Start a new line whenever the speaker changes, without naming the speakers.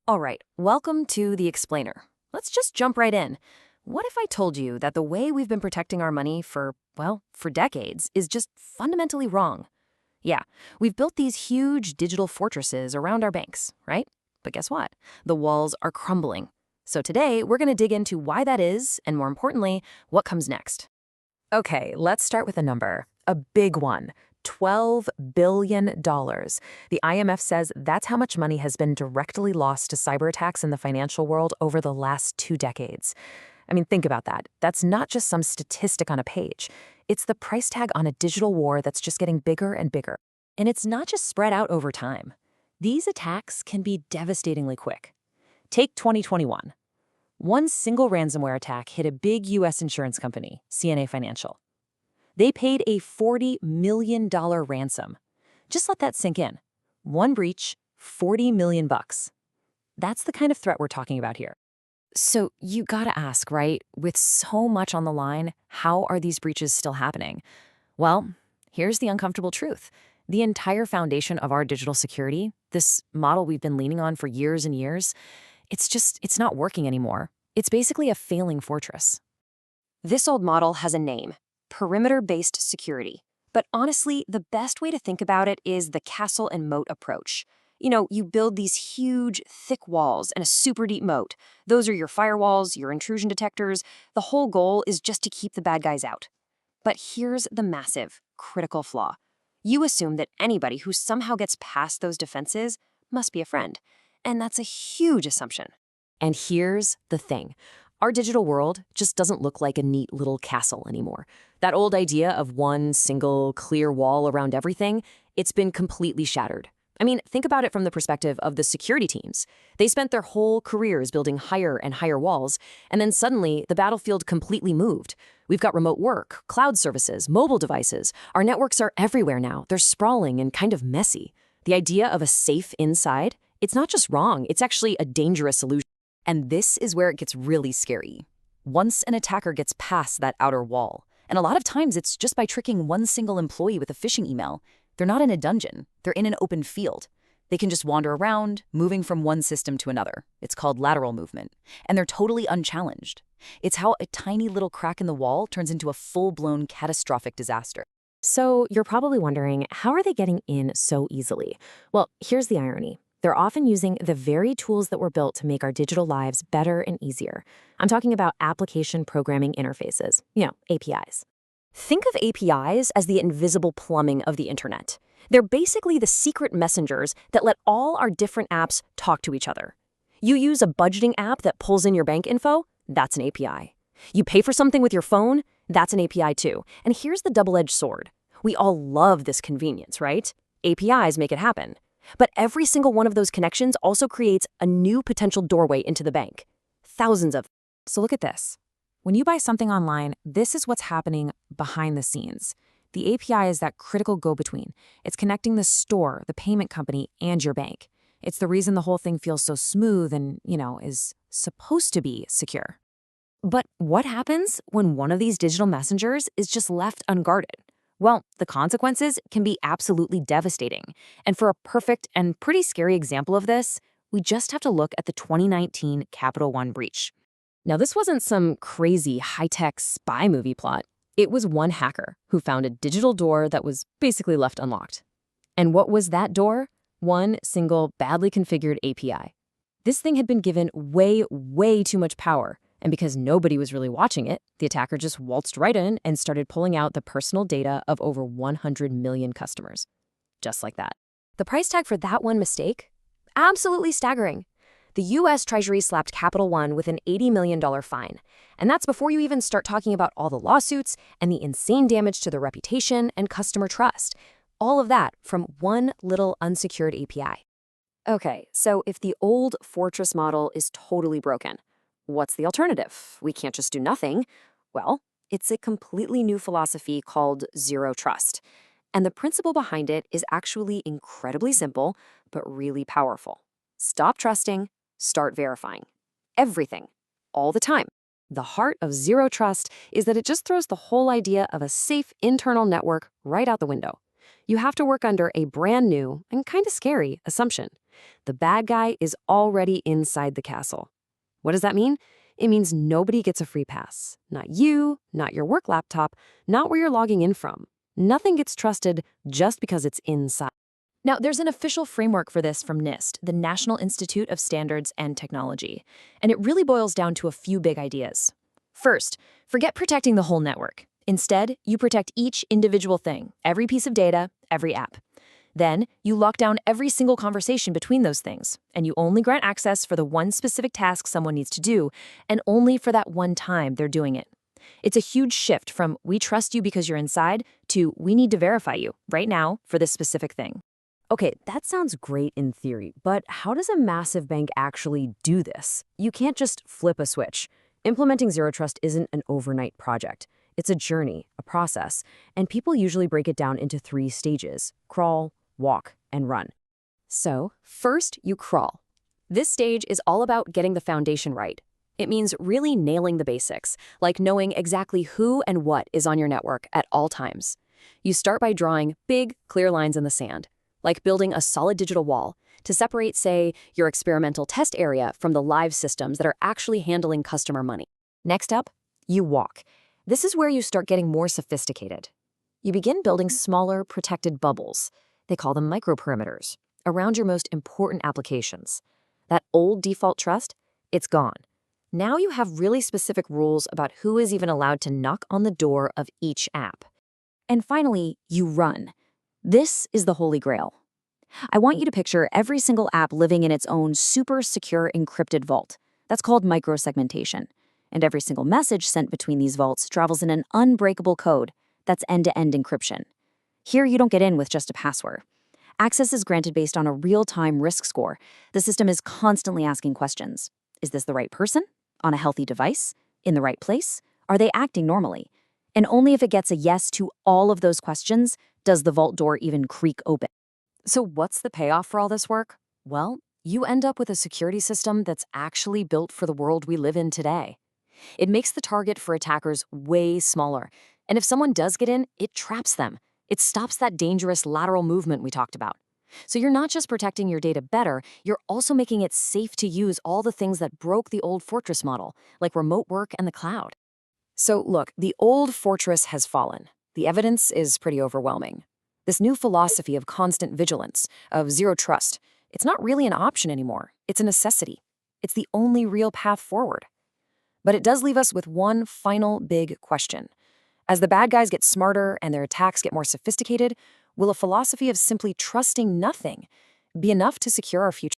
All right, welcome to The Explainer. Let's just jump right in. What if I told you that the way we've been protecting our money for decades is just fundamentally wrong? Yeah, we've built these huge digital fortresses around our banks, right? But guess what? The walls are crumbling. So today, we're going to dig into why that is, and more importantly, what comes next. Okay, let's start with a number. A big one. $12 billion. The IMF says that's how much money has been directly lost to cyber attacks in the financial world over the last 2 decades. I mean, think about that. That's not just some statistic on a page. It's the price tag on a digital war that's just getting bigger and bigger. And it's not just spread out over time. These attacks can be devastatingly quick. Take 2021. One single ransomware attack hit a big U.S. insurance company, CNA Financial. They paid a $40 million ransom. Just let that sink in. One breach, 40 million bucks. That's the kind of threat we're talking about here. So you gotta ask, right? With so much on the line, how are these breaches still happening? Well, here's the uncomfortable truth. The entire foundation of our digital security, this model we've been leaning on for years and years, it's not working anymore. It's basically a failing fortress. This old model has a name: perimeter-based security. But honestly, the best way to think about it is the castle and moat approach. You build these huge, thick walls and a super deep moat. Those are your firewalls, your intrusion detectors. The whole goal is just to keep the bad guys out. But here's the massive, critical flaw. You assume that anybody who somehow gets past those defenses must be a friend. And that's a huge assumption. And here's the thing. Our digital world just doesn't look like a neat little castle anymore. That old idea of one single clear wall around everything, it's been completely shattered. I mean, think about it from the perspective of the security teams. They spent their whole careers building higher and higher walls, and then suddenly the battlefield completely moved. We've got remote work, cloud services, mobile devices. Our networks are everywhere now. They're sprawling and kind of messy. The idea of a safe inside, it's not just wrong, it's actually a dangerous solution. And this is where it gets really scary. Once an attacker gets past that outer wall, and a lot of times it's just by tricking one single employee with a phishing email, they're not in a dungeon, they're in an open field. They can just wander around, moving from one system to another. It's called lateral movement. And they're totally unchallenged. It's how a tiny little crack in the wall turns into a full-blown catastrophic disaster. So you're probably wondering, how are they getting in so easily? Well, here's the irony. They're often using the very tools that were built to make our digital lives better and easier. I'm talking about application programming interfaces, APIs. Think of APIs as the invisible plumbing of the internet. They're basically the secret messengers that let all our different apps talk to each other. You use a budgeting app that pulls in your bank info? That's an API. You pay for something with your phone? That's an API too. And here's the double-edged sword. We all love this convenience, right? APIs make it happen. But every single one of those connections also creates a new potential doorway into the bank. Thousands of them. So look at this. When you buy something online, this is what's happening behind the scenes. The API is that critical go-between. It's connecting the store, the payment company, and your bank. It's the reason the whole thing feels so smooth and, is supposed to be secure. But what happens when one of these digital messengers is just left unguarded? Well, the consequences can be absolutely devastating. And for a perfect and pretty scary example of this, we just have to look at the 2019 Capital One breach. Now, this wasn't some crazy high-tech spy movie plot. It was one hacker who found a digital door that was basically left unlocked. And what was that door? One single badly configured API. This thing had been given way, way too much power. And because nobody was really watching it, the attacker just waltzed right in and started pulling out the personal data of over 100 million customers. Just like that. The price tag for that one mistake? Absolutely staggering. The U.S. Treasury slapped Capital One with an $80 million fine. And that's before you even start talking about all the lawsuits and the insane damage to their reputation and customer trust. All of that from one little unsecured API. Okay, so if the old fortress model is totally broken, what's the alternative? We can't just do nothing. Well, it's a completely new philosophy called zero trust. And the principle behind it is actually incredibly simple, but really powerful. Stop trusting, start verifying. Everything, all the time. The heart of zero trust is that it just throws the whole idea of a safe internal network right out the window. You have to work under a brand new and kind of scary assumption.
The bad guy is already inside the castle. What does that mean? It means nobody gets a free pass. Not you, not your work laptop, not where you're logging in from. Nothing gets trusted just because it's inside.
Now, there's an official framework for this from NIST, the National Institute of Standards and Technology, and it really boils down to a few big ideas. First, forget protecting the whole network. Instead, you protect each individual thing, every piece of data, every app. Then, you lock down every single conversation between those things, and you only grant access for the one specific task someone needs to do, and only for that one time they're doing it. It's a huge shift from "we trust you because you're inside" to "we need to verify you right now for this specific thing."
Okay, that sounds great in theory, but how does a massive bank actually do this? You can't just flip a switch. Implementing Zero Trust isn't an overnight project. It's a journey, a process, and people usually break it down into 3 stages: crawl, walk, and run. So, first, you crawl. This stage is all about getting the foundation right. It means really nailing the basics, like knowing exactly who and what is on your network at all times. You start by drawing big, clear lines in the sand, like building a solid digital wall to separate, say, your experimental test area from the live systems that are actually handling customer money. Next up, you walk. This is where you start getting more sophisticated. You begin building smaller, protected bubbles. They call them microperimeters, around your most important applications. That old default trust, it's gone. Now you have really specific rules about who is even allowed to knock on the door of each app. And finally, you run. This is the holy grail. I want you to picture every single app living in its own super secure encrypted vault. That's called microsegmentation. And every single message sent between these vaults travels in an unbreakable code. That's end-to-end encryption. Here you don't get in with just a password. Access is granted based on a real-time risk score. The system is constantly asking questions. Is this the right person? On a healthy device? In the right place? Are they acting normally? And only if it gets a yes to all of those questions does the vault door even creak open. So what's the payoff for all this work? Well, you end up with a security system that's actually built for the world we live in today. It makes the target for attackers way smaller. And if someone does get in, it traps them. It stops that dangerous lateral movement we talked about. So you're not just protecting your data better, you're also making it safe to use all the things that broke the old fortress model, like remote work and the cloud. So look, the old fortress has fallen. The evidence is pretty overwhelming. This new philosophy of constant vigilance, of zero trust, it's not really an option anymore. It's a necessity. It's the only real path forward. But it does leave us with one final big question. As the bad guys get smarter and their attacks get more sophisticated, will a philosophy of simply trusting nothing be enough to secure our future?